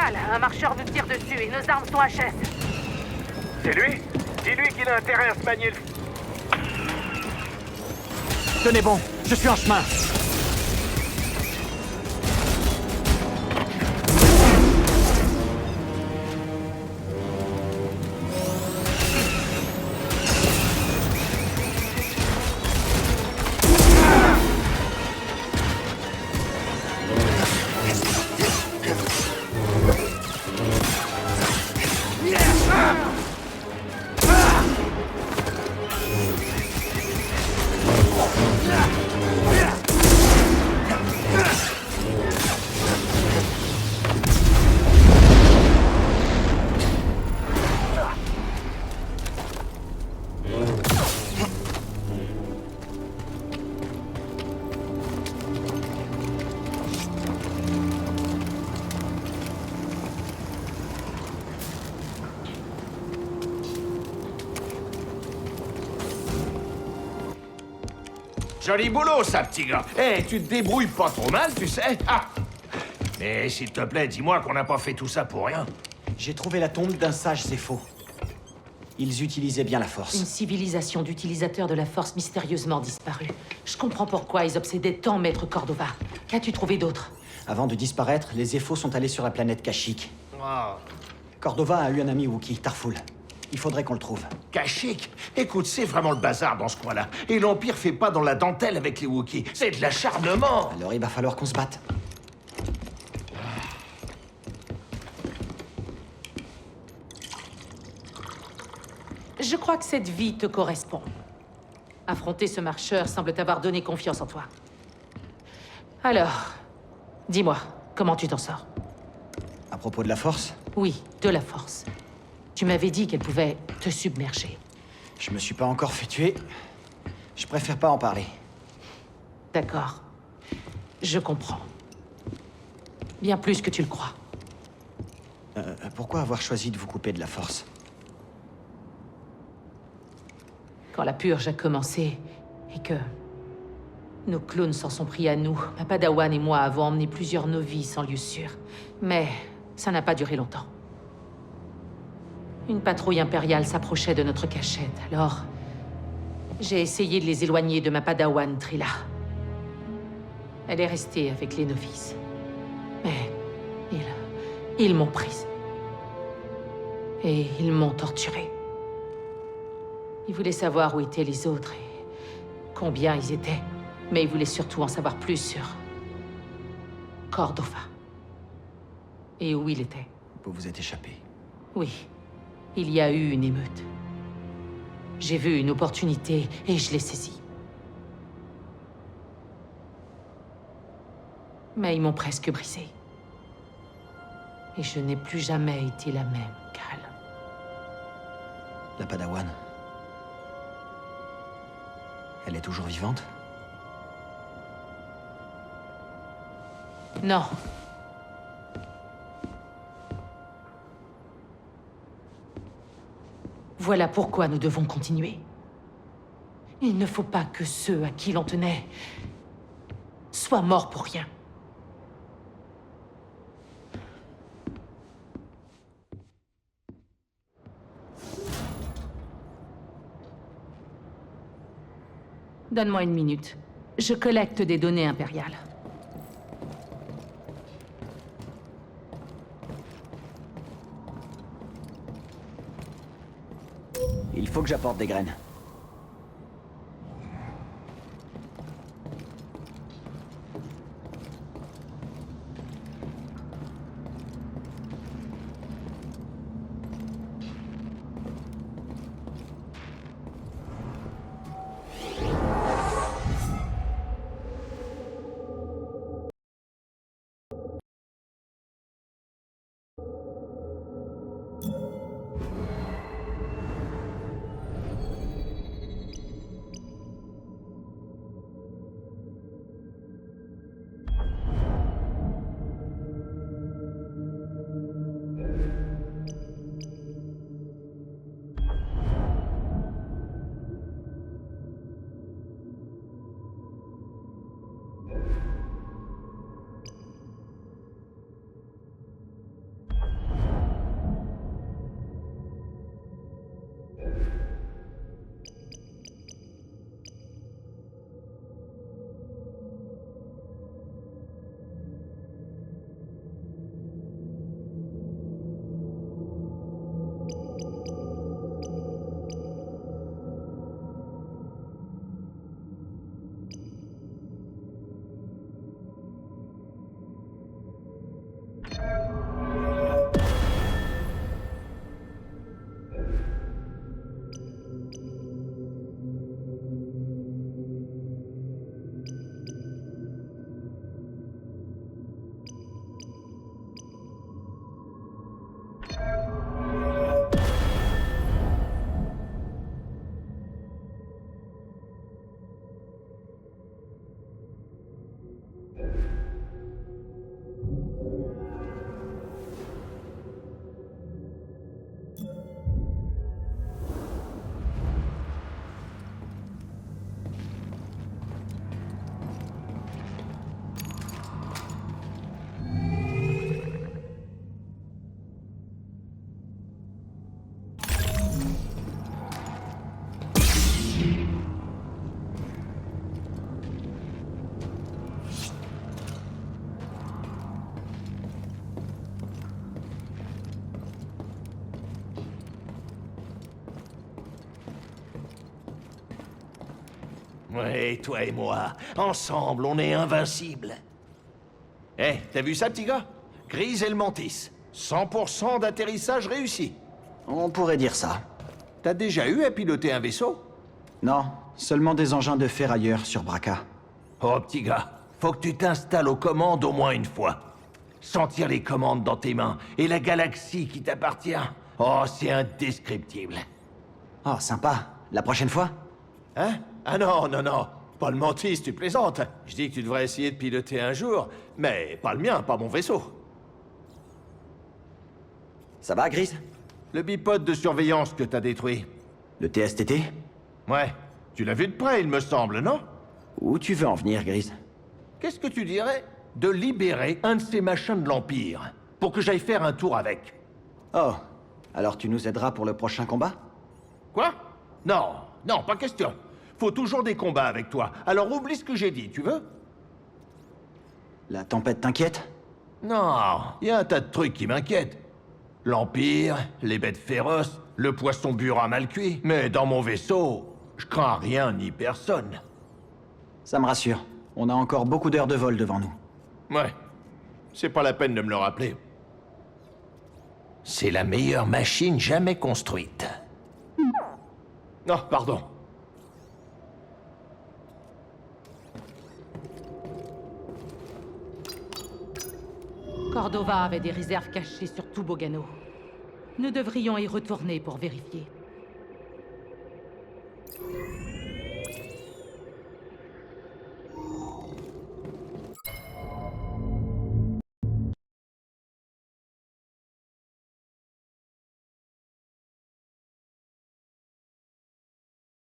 Cal, un marcheur nous tire dessus et nos armes sont HS. C'est lui? Dis-lui qu'il a intérêt à se manier le... Tenez bon, je suis en chemin. Joli boulot, ça, petit gars. Eh, tu te débrouilles pas trop mal, tu sais. Ah. Mais s'il te plaît, dis-moi qu'on n'a pas fait tout ça pour rien. J'ai trouvé la tombe d'un sage, c'est faux. Ils utilisaient bien la force. Une civilisation d'utilisateurs de la force mystérieusement disparue. Je comprends pourquoi ils obsédaient tant Maître Cordova. Qu'as-tu trouvé d'autre? Avant de disparaître, les Ephos sont allés sur la planète Kashyyyk. Oh. Cordova a eu un ami Wookiee, Tarful. Il faudrait qu'on le trouve. Kashyyyk. Écoute, c'est vraiment le bazar dans ce coin-là. Et l'Empire fait pas dans la dentelle avec les Wookiees. C'est de l'acharnement. Alors il va falloir qu'on se batte. Je crois que cette vie te correspond. Affronter ce marcheur semble t'avoir donné confiance en toi. Alors, dis-moi, comment tu t'en sors? À propos de la force, Oui, de la force. Tu m'avais dit qu'elle pouvait te submerger. je me suis pas encore fait tuer. Je préfère pas en parler. D'accord. Je comprends. Bien plus que tu le crois. Pourquoi avoir choisi de vous couper de la force? Quand la purge a commencé, et que nos clones s'en sont pris à nous, ma padawan et moi avons emmené plusieurs novices en lieu sûr. Mais ça n'a pas duré longtemps. Une patrouille impériale s'approchait de notre cachette, alors... j'ai essayé de les éloigner de ma padawan, Trilla. Elle est restée avec les novices. Mais... ils m'ont prise. Et ils m'ont torturée. Ils voulaient savoir où étaient les autres et combien ils étaient. Mais ils voulaient surtout en savoir plus sur... Cordova. Et où il était. Vous vous êtes échappé. Oui, il y a eu une émeute. J'ai vu une opportunité et je l'ai saisie. Mais ils m'ont presque brisée. Et je n'ai plus jamais été la même, Cal. La Padawan. Elle est toujours vivante? Non. Voilà pourquoi nous devons continuer. Il ne faut pas que ceux à qui l'on tenait soient morts pour rien. Donne-moi une minute. Je collecte des données impériales. Il faut que j'apporte des graines. Ouais, toi et moi, ensemble, on est invincibles. Eh, t'as vu ça, petit gars? Grise et le Mantis. 100% d'atterrissage réussi. On pourrait dire ça. T'as déjà eu à piloter un vaisseau? Non, seulement des engins de ferrailleurs sur Braca. Oh, petit gars, faut que tu t'installes aux commandes au moins une fois. Sentir les commandes dans tes mains et la galaxie qui t'appartient. Oh, c'est indescriptible. Oh, sympa. La prochaine fois? Hein? Ah non, non, non. Pas le Mantis, tu plaisantes. Je dis que tu devrais essayer de piloter un jour, mais pas le mien, pas mon vaisseau. Ça va, Grise? Le bipode de surveillance que t'as détruit. Le TSTT? Ouais. Tu l'as vu de près, il me semble, non? Où tu veux en venir, Grise? Qu'est-ce que tu dirais de libérer un de ces machins de l'Empire pour que j'aille faire un tour avec? Oh, alors tu nous aideras pour le prochain combat? Quoi? Non, non, pas question. Faut toujours des combats avec toi. Alors oublie ce que j'ai dit, tu veux? La tempête t'inquiète? Non, il y a un tas de trucs qui m'inquiètent. L'Empire, les bêtes féroces, le poisson burin mal cuit. Mais dans mon vaisseau, je crains rien ni personne. Ça me rassure. On a encore beaucoup d'heures de vol devant nous. Ouais, c'est pas la peine de me le rappeler. C'est la meilleure machine jamais construite. Non, pardon. Cordova avait des réserves cachées sur tout Bogano. Nous devrions y retourner pour vérifier.